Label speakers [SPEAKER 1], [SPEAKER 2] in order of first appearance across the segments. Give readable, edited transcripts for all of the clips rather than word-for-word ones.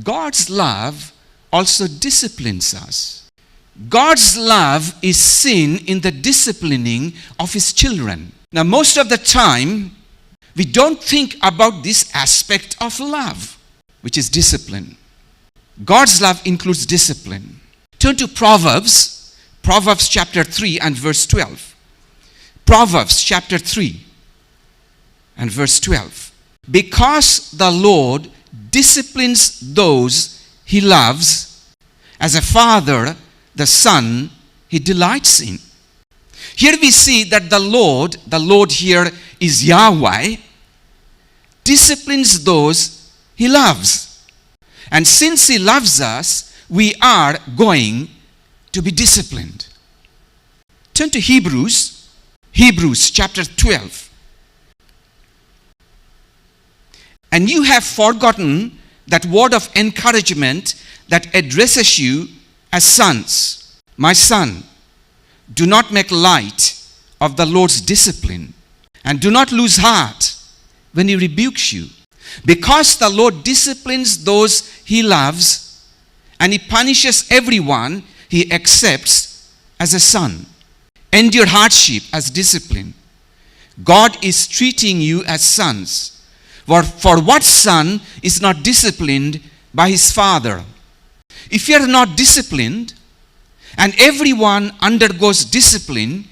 [SPEAKER 1] God's love also disciplines us. God's love is seen in the disciplining of His children. Now, most of the time, we don't think about this aspect of love, which is discipline. God's love includes discipline. Turn to Proverbs chapter 3 and verse 12. Proverbs chapter 3 and verse 12. Because the Lord disciplines those He loves, as a father the son He delights in. Here we see that the Lord here is Yahweh, disciplines those He loves. And since He loves us, we are going to be disciplined. Turn to Hebrews chapter 12. And you have forgotten that word of encouragement that addresses you as sons. My son, do not make light of the Lord's discipline, and do not lose heart when He rebukes you. Because the Lord disciplines those He loves, and He punishes everyone He accepts as a son. Endure hardship as discipline. God is treating you as sons. For what son is not disciplined by his father? If you are not disciplined, and everyone undergoes discipline,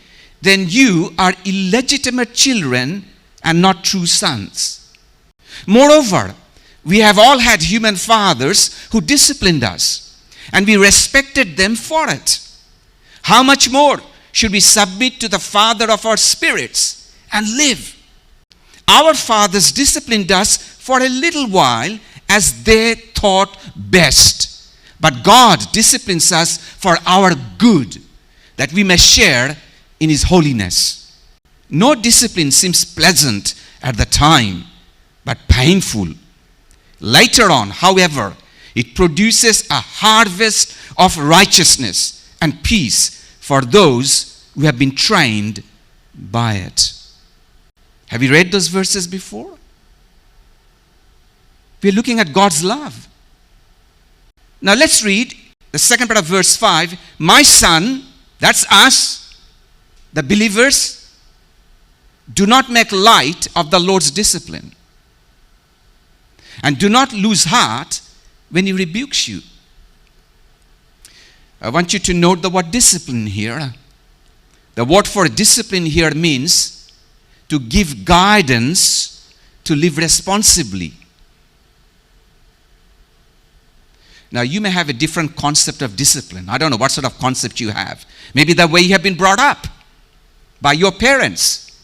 [SPEAKER 1] then you are illegitimate children and not true sons. Moreover, we have all had human fathers who disciplined us, and we respected them for it. How much more should we submit to the Father of our spirits and live? Our fathers disciplined us for a little while as they thought best. But God disciplines us for our good, that we may share in His holiness. No discipline seems pleasant at the time, but painful. Later on, however, it produces a harvest of righteousness and peace for those who have been trained by it. Have you read those verses before? We're looking at God's love. Now let's read the second part of verse 5. My son, that's us, the believers, do not make light of the Lord's discipline, and do not lose heart when He rebukes you. I want you to note the word discipline here. The word for discipline here means to give guidance to live responsibly. Now, you may have a different concept of discipline. I don't know what sort of concept you have. Maybe the way you have been brought up by your parents.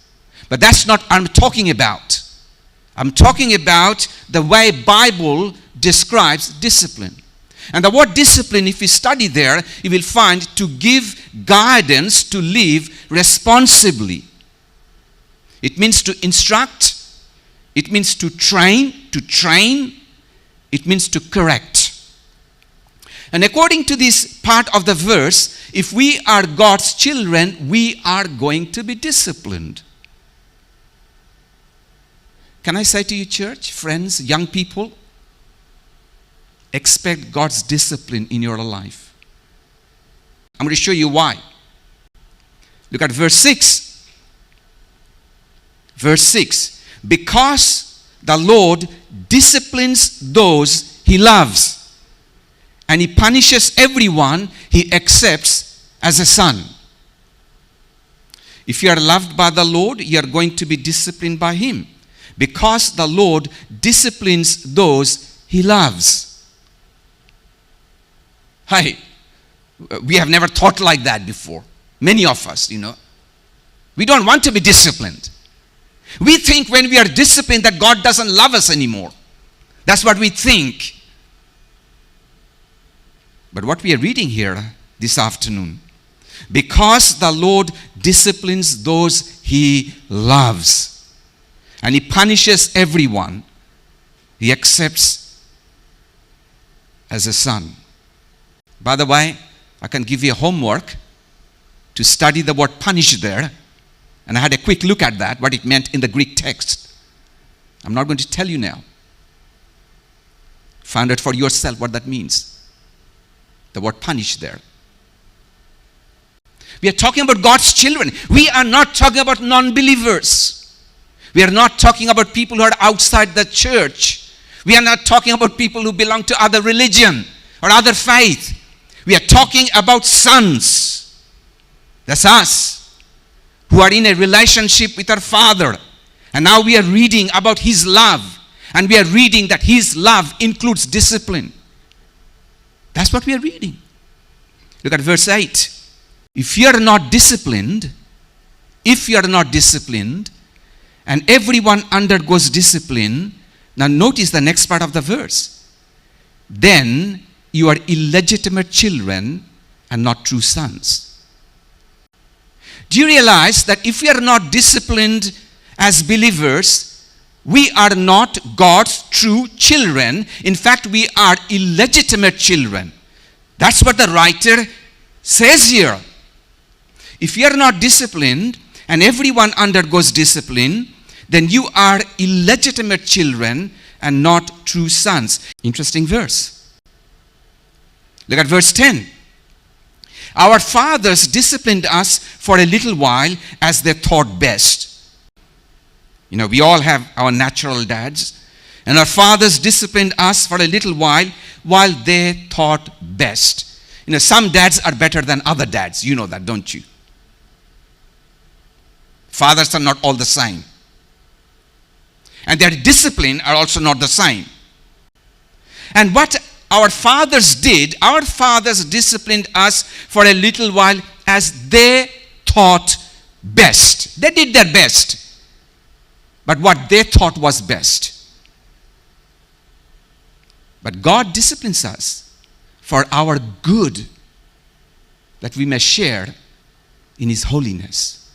[SPEAKER 1] But that's not what I'm talking about. I'm talking about the way Bible describes discipline. And the word discipline, if you study there, you will find to give guidance to live responsibly. It means to instruct. It means to train. It means to correct. And according to this part of the verse, if we are God's children, we are going to be disciplined. Can I say to you, church, friends, young people, expect God's discipline in your life. I'm going to show you why. Look at verse 6. Verse 6. Because the Lord disciplines those He loves, and He punishes everyone He accepts as a son. If you are loved by the Lord, you are going to be disciplined by Him. Because the Lord disciplines those He loves. Hi, we have never thought like that before. Many of us, we don't want to be disciplined. We think when we are disciplined that God doesn't love us anymore. That's what we think. But what we are reading here this afternoon, because the Lord disciplines those He loves, and He punishes everyone He accepts as a son. By the way, I can give you homework to study the word punish there. And I had a quick look at that, what it meant in the Greek text. I'm not going to tell you now. Find out for yourself what that means. The word punish there. We are talking about God's children. We are not talking about non-believers. We are not talking about people who are outside the church. We are not talking about people who belong to other religion or other faith. We are talking about sons. That's us, who are in a relationship with our Father. And now we are reading about His love. And we are reading that His love includes discipline. That's what we are reading. Look at verse 8. If you are not disciplined, and everyone undergoes discipline, now notice the next part of the verse. Then you are illegitimate children and not true sons. Do you realize that if we are not disciplined as believers, we are not God's true children. In fact, we are illegitimate children. That's what the writer says here. If you are not disciplined and everyone undergoes discipline, then you are illegitimate children and not true sons. Interesting verse. Look at verse 10. Our fathers disciplined us for a little while as they thought best. You know, we all have our natural dads. And our fathers disciplined us for a little while they thought best. You know, some dads are better than other dads. You know that, don't you? Fathers are not all the same. And their discipline are also not the same. And what our fathers did, our fathers disciplined us for a little while as they thought best. They did their best. But what they thought was best. But God disciplines us for our good, that we may share in His holiness.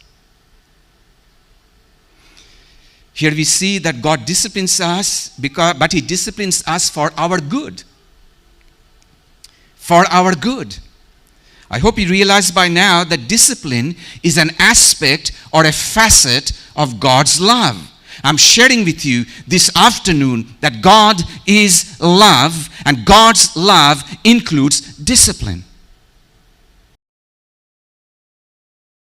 [SPEAKER 1] Here we see that God disciplines us, but He disciplines us for our good. For our good. I hope you realize by now that discipline is an aspect or a facet of God's love. I'm sharing with you this afternoon that God is love, and God's love includes discipline.